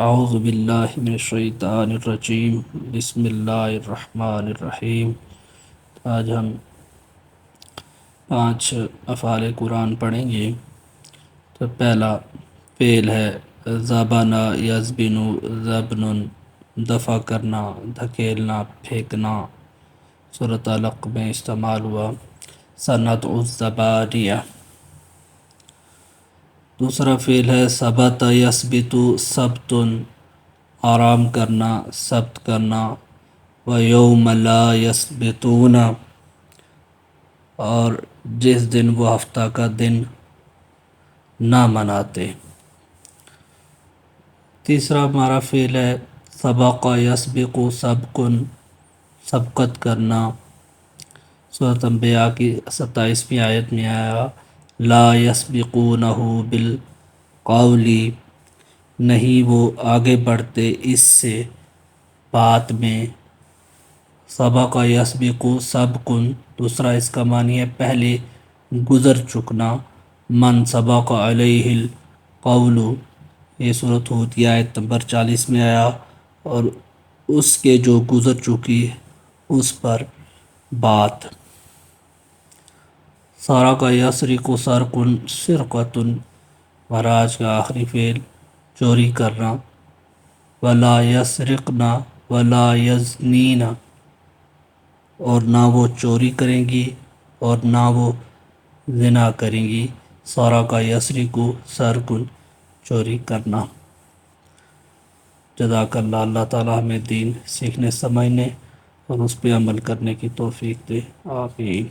اعوذ باللہ من الشیطان الرجیم، بسم اللہ الرحمن الرحیم۔ آج ہم 5 افعال قرآن پڑھیں گے۔ تو پہلا فعل ہے زبنا یزبنو زبن، دفع کرنا، دھکیلنا، پھینکنا۔ سورۃ علق میں استعمال ہوا۔ سندع الزبانیہ۔ دوسرا فعل ہے ثبت یثبت ثبت، آرام کرنا، ثبت کرنا۔ ویوم لا یثبتون، اور جس دن وہ ہفتہ کا دن نہ مناتے۔ تیسرا ہمارا فعل ہے سبق یسبق سبقن، سبقت کرنا۔ سورۃ انبیاء کی 27ویں آیت میں آیا لا یسبقونہ بالقول، نہیں وہ آگے بڑھتے اس سے بات میں۔ سبق یسبق سبقن، دوسرا اس کا معنی ہے پہلے گزر چکنا۔ من سبق علیہ القول، یہ سورۃ ہود کی آیت نمبر 40 میں آیا، اور اس کے جو گزر چکی اس پر بات۔ سارق یسرق سرقن سرقۃ، مہاراج کا آخری فعل چوری کرنا۔ ولا یسرقن ولا یزنین، اور نہ وہ چوری کریں گی اور نہ وہ زنا کریں گی۔ سارق یسرق سرقن، چوری کرنا۔ جزاک اللہ۔ اللہ تعالیٰ ہمیں دین سیکھنے، سمجھنے اور اس پہ عمل کرنے کی توفیق دے، آمین۔